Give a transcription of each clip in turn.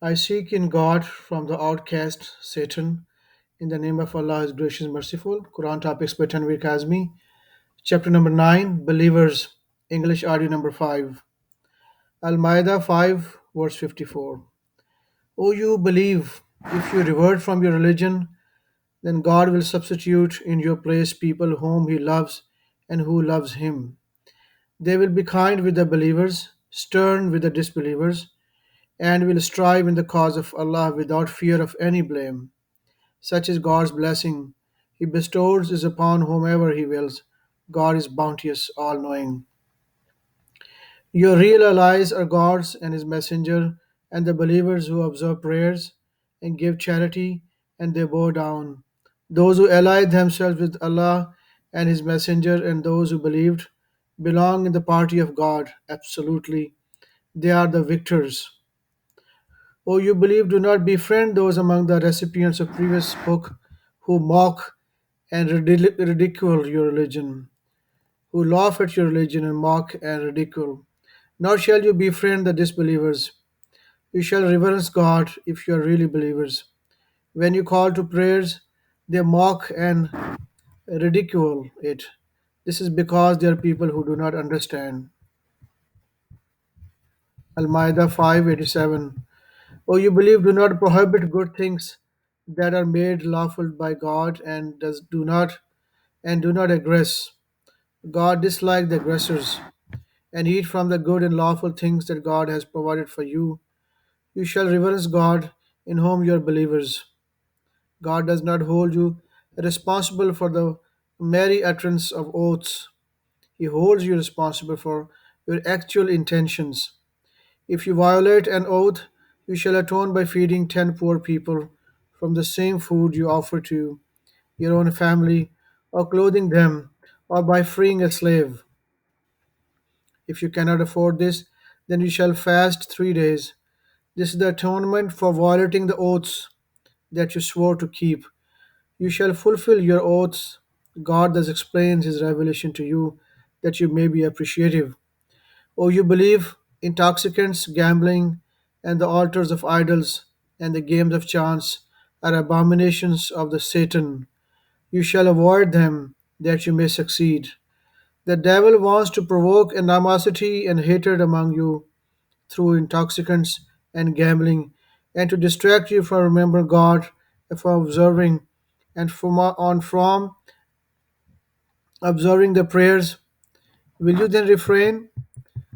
I seek in God from the outcast Satan. In the name of Allah is gracious and merciful. Quran topics by Tanvir Kazmi. Chapter number 9, Believers. English audio number 5. Al Ma'idah 5, verse 54. O you believe, if you revert from your religion, then God will substitute in your place people whom He loves and who loves Him. They will be kind with the believers, stern with the disbelievers, and will strive in the cause of Allah without fear of any blame. Such is God's blessing. He bestows it upon whomever He wills. God is bounteous, all knowing. Your real allies are God's and His messenger, and the believers who observe prayers and give charity and they bow down. Those who ally themselves with Allah and His messenger and those who believed belong in the party of God. Absolutely. They are the victors. O you believe, do not befriend those among the recipients of previous book who mock and ridicule your religion, who laugh at your religion and mock and ridicule. Nor shall you befriend the disbelievers. You shall reverence God if you are really believers. When you call to prayers, they mock and ridicule it. This is because they are people who do not understand. Al Ma'idah 587. O you believe, do not prohibit good things that are made lawful by God and do not aggress. God dislikes the aggressors, and eat from the good and lawful things that God has provided for you. You shall reverence God in whom you are believers. God does not hold you responsible for the merry utterance of oaths. He holds you responsible for your actual intentions. If you violate an oath, you shall atone by feeding 10 poor people from the same food you offer to your own family, or clothing them, or by freeing a slave. If you cannot afford this, then you shall fast 3 days. This is the atonement for violating the oaths that you swore to keep. You shall fulfill your oaths. God thus explains His revelation to you that you may be appreciative. O you believe, intoxicants, gambling, and the altars of idols, and the games of chance are abominations of the Satan. You shall avoid them that you may succeed. The devil wants to provoke animosity and hatred among you through intoxicants and gambling, and to distract you from remembering God and from observing and from observing the prayers. Will you then refrain?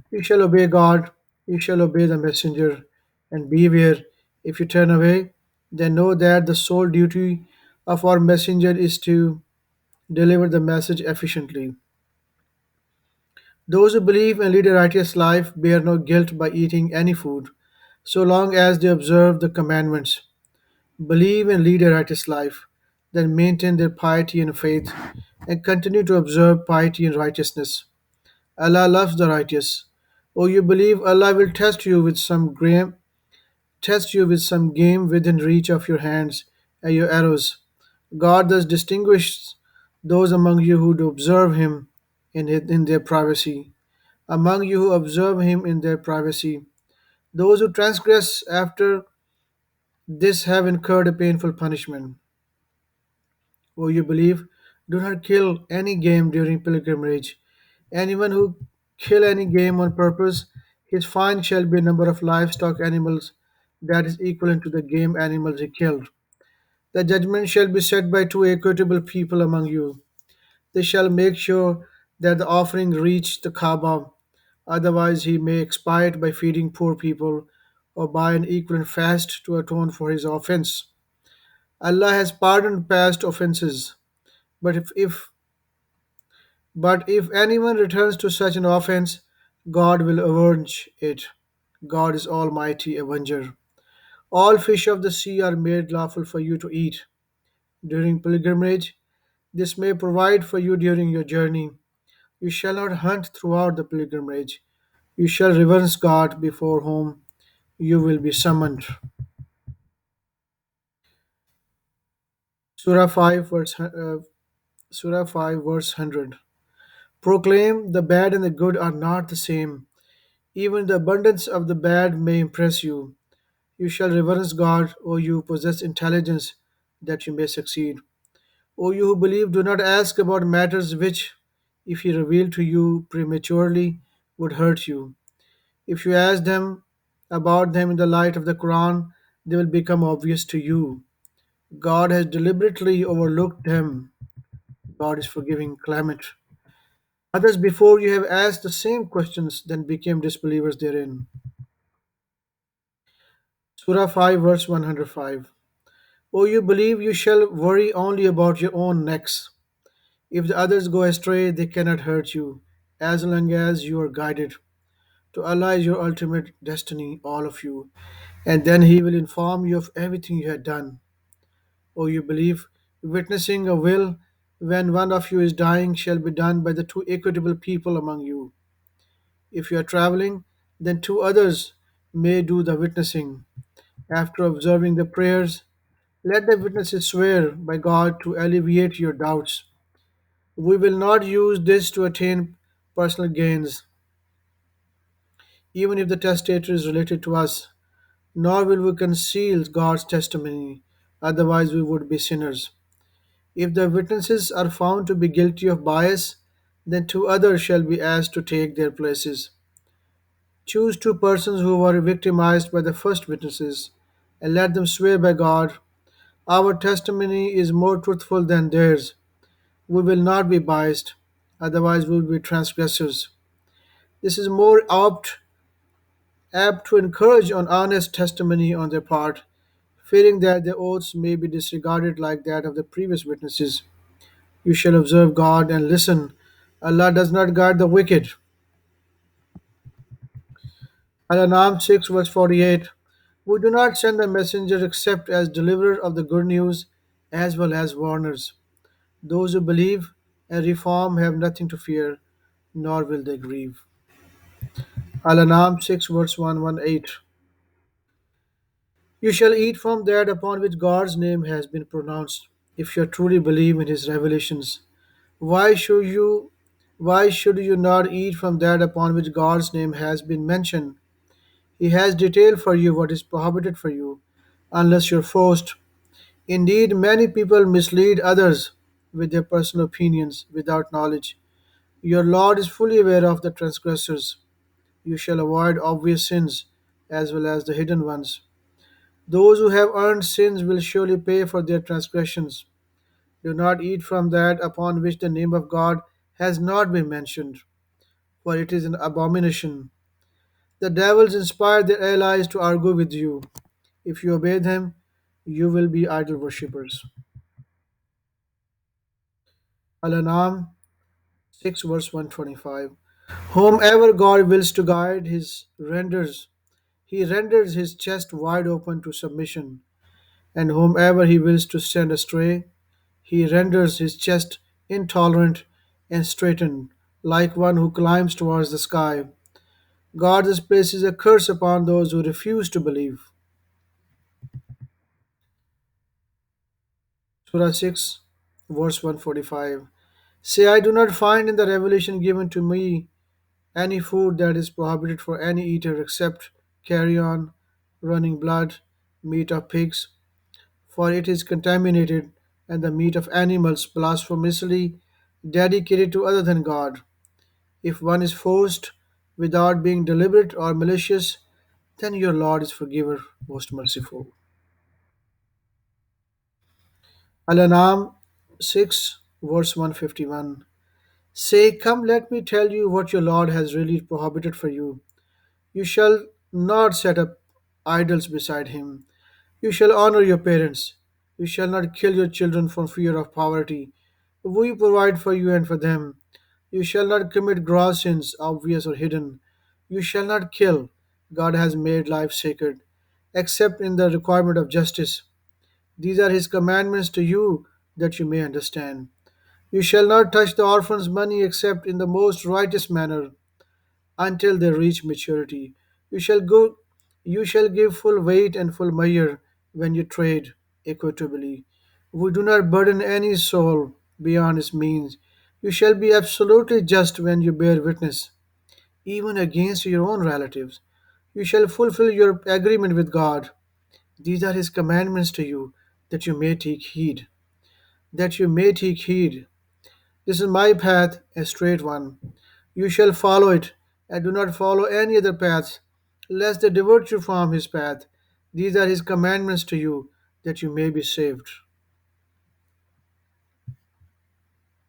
You shall obey God, you shall obey the messenger, and beware if you turn away, then know that the sole duty of our messenger is to deliver the message efficiently. Those who believe and lead a righteous life bear no guilt by eating any food, so long as they observe the commandments. Believe and lead a righteous life, then maintain their piety and faith, and continue to observe piety and righteousness. Allah loves the righteous. O you believe, Allah will test you with some game within reach of your hands and your arrows. God thus distinguishes those among you who do observe Him in their privacy. Among you who observe Him in their privacy, those who transgress after this have incurred a painful punishment. O you believe, do not kill any game during pilgrimage. Anyone who kill any game on purpose, his fine shall be a number of livestock animals that is equivalent to the game animals he killed. The judgment shall be set by two equitable people among you. They shall make sure that the offering reach the Kaaba. Otherwise, he may expiate by feeding poor people or by an equivalent fast to atone for his offense. Allah has pardoned past offenses, but if anyone returns to such an offense, God will avenge it. God is Almighty Avenger. All fish of the sea are made lawful for you to eat during pilgrimage. This may provide for you during your journey. You shall not hunt throughout the pilgrimage. You shall reverence God before whom you will be summoned. Surah 5, Surah 5, verse 100. Proclaim the bad and the good are not the same. Even the abundance of the bad may impress you. You shall reverence God, O you who possess intelligence, that you may succeed. O you who believe, do not ask about matters which, if he revealed to you prematurely, would hurt you. If you ask them about them in the light of the Quran, they will become obvious to you. God has deliberately overlooked them. God is forgiving, clement. Others before you have asked the same questions, then became disbelievers therein. Surah 5, verse 105. O you believe, you shall worry only about your own necks. If the others go astray, they cannot hurt you, as long as you are guided. To Allah is your ultimate destiny, all of you, and then He will inform you of everything you had done. O you believe, witnessing a will when one of you is dying shall be done by the two equitable people among you. If you are traveling, then two others may do the witnessing. After observing the prayers, let the witnesses swear by God to alleviate your doubts. We will not use this to attain personal gains, even if the testator is related to us, nor will we conceal God's testimony, otherwise, we would be sinners. If the witnesses are found to be guilty of bias, then two others shall be asked to take their places. Choose two persons who were victimized by the first witnesses, and let them swear by God, our testimony is more truthful than theirs. We will not be biased, otherwise, we will be transgressors. This is more apt to encourage an honest testimony on their part, fearing that their oaths may be disregarded like that of the previous witnesses. You shall observe God and listen. Allah does not guard the wicked. Al-An'am 6 verse 48. We do not send a messenger except as deliverer of the good news as well as warners. Those who believe and reform have nothing to fear, nor will they grieve. Al-An'am 6 verse 118. You shall eat from that upon which God's name has been pronounced, if you truly believe in his revelations. Why should you why should you not eat from that upon which God's name has been mentioned? He has detailed for you what is prohibited for you, unless you're forced. Indeed, many people mislead others with their personal opinions without knowledge. Your Lord is fully aware of the transgressors. You shall avoid obvious sins as well as the hidden ones. Those who have earned sins will surely pay for their transgressions. Do not eat from that upon which the name of God has not been mentioned, for it is an abomination. The devils inspire their allies to argue with you. If you obey them, you will be idol worshippers. Al-An'am 6 verse 125. Whomever God wills to guide he renders his chest wide open to submission, and whomever he wills to send astray, he renders his chest intolerant and straitened, like one who climbs towards the sky. God thus places a curse upon those who refuse to believe. Surah 6, verse 145. Say, I do not find in the revelation given to me any food that is prohibited for any eater except carrion, running blood, meat of pigs, for it is contaminated, and the meat of animals blasphemously dedicated to other than God. If one is forced without being deliberate or malicious, then your Lord is forgiver, most merciful. Al-An'am 6, verse 151. Say, come, let me tell you what your Lord has really prohibited for you. You shall not set up idols beside him. You shall honor your parents. You shall not kill your children from fear of poverty. We provide for you and for them. You shall not commit gross sins, obvious or hidden. You shall not kill. God has made life sacred, except in the requirement of justice. These are his commandments to you that you may understand. You shall not touch the orphan's money except in the most righteous manner until they reach maturity. You shall go you shall give full weight and full measure when you trade equitably. We do not burden any soul beyond its means. You shall be absolutely just when you bear witness, even against your own relatives. You shall fulfill your agreement with God. These are his commandments to you, that you may take heed. That you may take heed. This is my path, a straight one. You shall follow it, and do not follow any other paths, lest they divert you from his path. These are his commandments to you, that you may be saved.